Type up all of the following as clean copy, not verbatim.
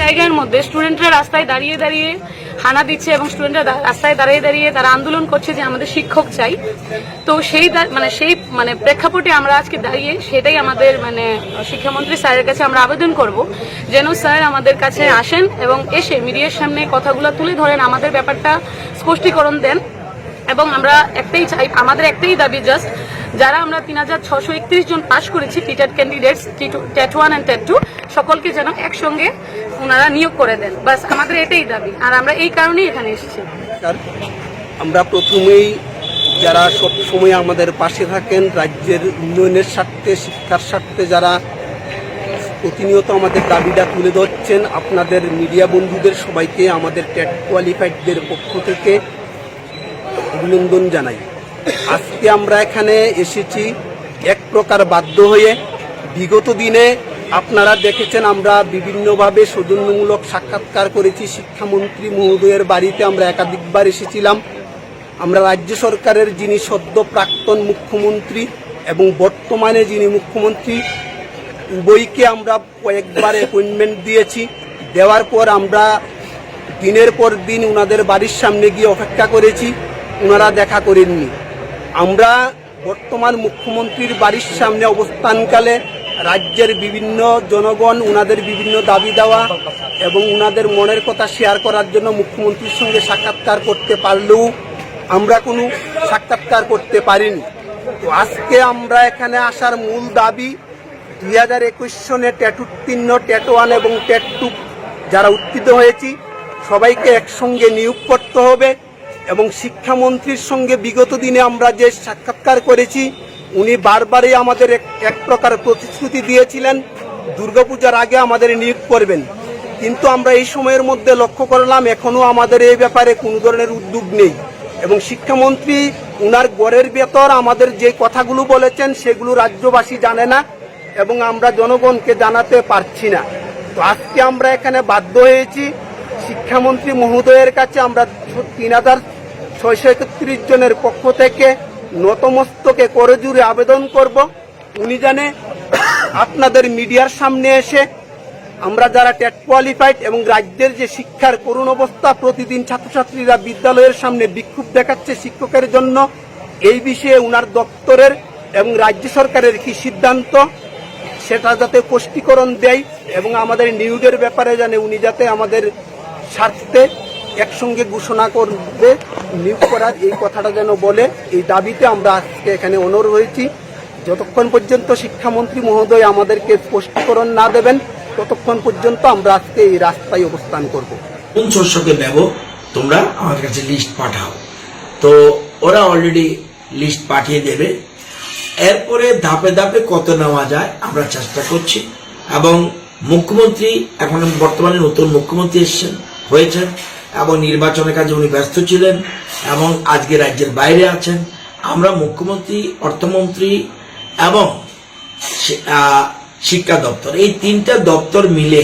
জায়গার মধ্যে স্টুডেন্টরা রাস্তায় দাঁড়িয়ে দাঁড়িয়ে হানা দিচ্ছে এবং স্টুডেন্টরা রাস্তায় দাঁড়িয়ে দাঁড়িয়ে তারা আন্দোলন করছে যে আমাদের শিক্ষক চাই। তো সেই প্রেক্ষাপটে আমরা আজকে দাঁড়িয়ে সেটাই আমাদের শিক্ষামন্ত্রী স্যারের কাছে আমরা আবেদন করব যেন স্যার আমাদের কাছে আসেন এবং এসে মিডিয়ার সামনে কথাগুলো তুলে ধরেন, আমাদের ব্যাপারটা স্পষ্টীকরণ দেন। এবং আমরা আমাদের একটাই দাবি, জাস্ট যারা আমরা 3631 জন পাশ করেছি teacher candidates TET 1 and TET 2 সকলকে যেন একসঙ্গে ওনারা নিয়োগ করে দেন, বাস আমাদের এটাই দাবি। আর আমরা এই কারণেই এখানে এসেছি। আমরা প্রথমেই যারা সব সময় আমাদের পাশে থাকেন, রাজ্যের উন্নয়নের স্বার্থে, শিক্ষার স্বার্থে যারা প্রতিনিয়ত আমাদের দাবিটা তুলে ধরছেন, আপনাদের মিডিয়া বন্ধুদের সবাইকে আমাদের টেট কোয়ালিফাইডদের পক্ষ থেকে অভিনন্দন জানাই। আজকে আমরা এখানে এসেছি এক প্রকার বাধ্য হয়ে। বিগত দিনে আপনারা দেখেছেন আমরা বিভিন্নভাবে সৌজন্যমূলক সাক্ষাৎকার করেছি। শিক্ষামন্ত্রী মহোদয়ের বাড়িতে আমরা একাধিকবার এসেছিলাম। আমরা রাজ্য সরকারের যিনি সদ্য প্রাক্তন মুখ্যমন্ত্রী এবং বর্তমানে যিনি মুখ্যমন্ত্রী উভয়কে আমরা কয়েকবার অ্যাপয়েন্টমেন্ট দিয়েছি। দেওয়ার পর আমরা দিনের পর দিন ওনাদের বাড়ির সামনে গিয়ে অপেক্ষা করেছি, ওনারা দেখা করেননি। আমরা বর্তমান মুখ্যমন্ত্রীর বাড়ির সামনে অবস্থানকালে রাজ্যের বিভিন্ন জনগণ ওনাদের বিভিন্ন দাবি দেওয়া এবং ওনাদের মনের কথা শেয়ার করার জন্য মুখ্যমন্ত্রীর সঙ্গে সাক্ষাৎকার করতে পারলেও আমরা কোনো সাক্ষাৎকার করতে পারিনি। তো আজকে আমরা এখানে আসার মূল দাবি 2021 সনে টেট উত্তীর্ণ, টেট 1 এবং টেট 2 যারা উত্তীর্ণ হয়েছি সবাইকে একসঙ্গে নিয়োগ করতে হবে। এবং শিক্ষামন্ত্রীর সঙ্গে বিগত দিনে আমরা যে সাক্ষাৎকার করেছি উনি বারবারই আমাদের এক প্রকার প্রতিশ্রুতি দিয়েছিলেন দুর্গাপূজার আগে আমাদের নিয়োগ করবেন, কিন্তু আমরা এই সময়ের মধ্যে লক্ষ্য করলাম এখনও আমাদের এই ব্যাপারে কোনো ধরনের উদ্যোগ নেই। এবং শিক্ষামন্ত্রী উনার গড়ের ভেতর আমাদের যে কথাগুলো বলেছেন সেগুলো রাজ্যবাসী জানে না এবং আমরা জনগণকে জানাতে পারছি না। তো আজকে আমরা এখানে বাধ্য হয়েছি শিক্ষামন্ত্রী মহোদয়ের কাছে আমরা 3631 জনের পক্ষ থেকে নতমস্তকে করজোড়ে আবেদন করব, উনি জানে আপনাদের মিডিয়ার সামনে এসে আমরা যারা টেট কোয়ালিফাইড এবং রাজ্যের যে শিক্ষার করুণ অবস্থা, প্রতিদিন ছাত্রছাত্রীরা বিদ্যালয়ের সামনে বিক্ষোভ দেখাচ্ছে শিক্ষকের জন্য, এই বিষয়ে উনার দপ্তরের এবং রাজ্য সরকারের কি সিদ্ধান্ত সেটা যাতে স্পষ্টীকরণ দেয় এবং আমাদের নিয়োগের ব্যাপারে জানে উনি যাতে আমাদের স্বার্থে একসঙ্গে ঘোষণা করবে নিয়োগ করার এই কথাটা যেন বলে, এই দাবিতে আমরা আজকে এখানে অনুরোধ হয়েছি। যতক্ষণ পর্যন্ত শিক্ষামন্ত্রী মহোদয় আমাদেরকে স্পষ্টীকরণ না দেবেন ততক্ষণ পর্যন্ত আমরা আজকে এই রাস্তায় অবস্থান করব। কোন শস্যকে দেব তোমরা আমার কাছে লিস্ট পাঠাও, তো ওরা অলরেডি লিস্ট পাঠিয়ে দেবে। এরপরে ধাপে ধাপে কত নেওয়া যায় আমরা চেষ্টা করছি। এবং মুখ্যমন্ত্রী এখন বর্তমানে নতুন মুখ্যমন্ত্রী হয়েছেন এবং নির্বাচনের কাজে উনি ব্যস্ত ছিলেন এবং আজকে রাজ্যের বাইরে আছেন। আমরা মুখ্যমন্ত্রী, অর্থমন্ত্রী এবং শিক্ষা দপ্তর, এই তিনটা দপ্তর মিলে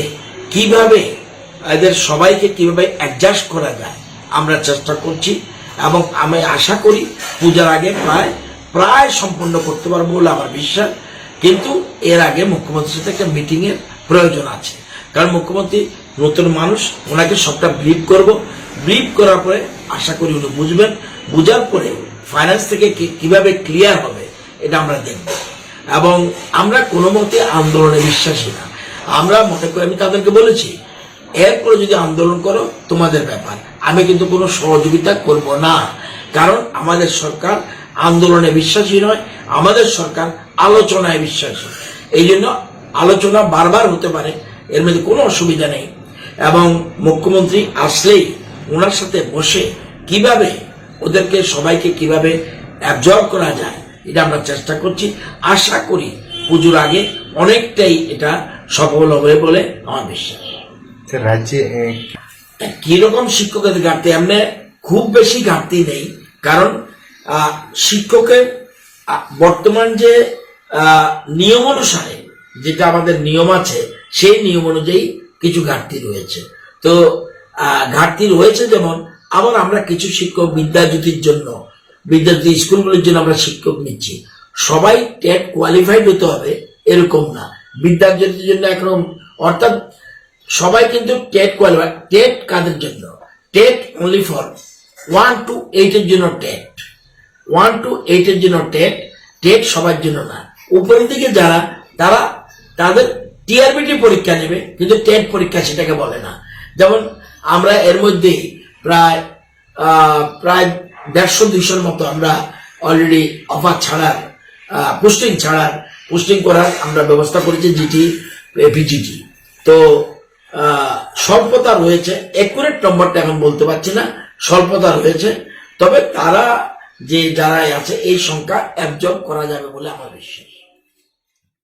কিভাবে এদের সবাইকে কিভাবে অ্যাডজাস্ট করা যায় আমরা চেষ্টা করছি এবং আমি আশা করি পূজার আগে প্রায় সম্পন্ন করতে পারবো বলে আমার বিশ্বাস। কিন্তু এর আগে মুখ্যমন্ত্রীর সাথে একটা মিটিং এর প্রয়োজন আছে, কারণ মুখ্যমন্ত্রী নতুন মানুষ, ওনাকে সবটা ব্রিফ করব। ব্রিফ করার পরে আশা করি উনি বুঝবেন, বুঝার পরে ফাইন্যান্স থেকে কিভাবে ক্লিয়ার হবে এটা আমরা দেখব। এবং আমরা কোনো মতে আন্দোলনে বিশ্বাসী না। আমরা মনে করি, আমি তাদেরকে বলেছি এরপরে যদি আন্দোলন করো তোমাদের ব্যাপার, আমি কিন্তু কোনো সহযোগিতা করব না, কারণ আমাদের সরকার আন্দোলনে বিশ্বাসী নয়, আমাদের সরকার আলোচনায় বিশ্বাসী। এই জন্য আলোচনা বারবার হতে পারে, এর মধ্যে কোনো অসুবিধা নেই। এবং মুখ্যমন্ত্রী আসলেই ওনার সাথে বসে কিভাবে ওদেরকে সবাইকে কিভাবে অ্যাবজর্ব করা যায় এটা আমরা চেষ্টা করছি। আশা করি পুজোর আগে অনেকটাই এটা সফল হবে বলে আমার বিশ্বাস। রাজ্যে কিরকম শিক্ষকের ঘাটতি? এমনি খুব বেশি ঘাটতি নেই, কারণ শিক্ষকের বর্তমান যে নিয়ম অনুসারে যেটা আমাদের নিয়ম আছে সেই নিয়ম অনুযায়ী কিছু ঘাটতি রয়েছে। তো ঘাটতি রয়েছে, যেমন আবার আমরা কিছু শিক্ষক বিদ্যাজ্যোতির জন্য, বিদ্যাজ্যোতি স্কুলগুলির জন্য আমরা শিক্ষক নিচ্ছি। সবাই টেট কোয়ালিফাইড হতে হবে এরকম না, বিদ্যাজ্যোতির জন্য একরকম, অর্থাৎ সবাই কিন্তু টেট কোয়ালিফাই। টেট কাদের জন্য? টেট অনলি ফর 1 to 8 এর জন্য টেট, 1 to 8 এর জন্য টেট। টেট সবার জন্য না। উপরের দিকে যারা, তারা তাদের টিআরবিটি পরীক্ষা নেবে, কিন্তু টেট পরীক্ষা সেটাকে বলে না। যেমন আমরা এর মধ্যে প্রায় 150-200 মতো আমরা অলরেডি অফার ছাড়ার, পোস্টিং করার আমরা ব্যবস্থা করেছি, জিটি ভিজিটি। তো স্বল্পতা রয়েছে, একুরেট নম্বরটা এখন বলতে পারছি না, স্বল্পতা রয়েছে। তবে তারা যারা আছে এই সংখ্যা অ্যাবজর্ব করা যাবে বলে আমার বিশ্বাস।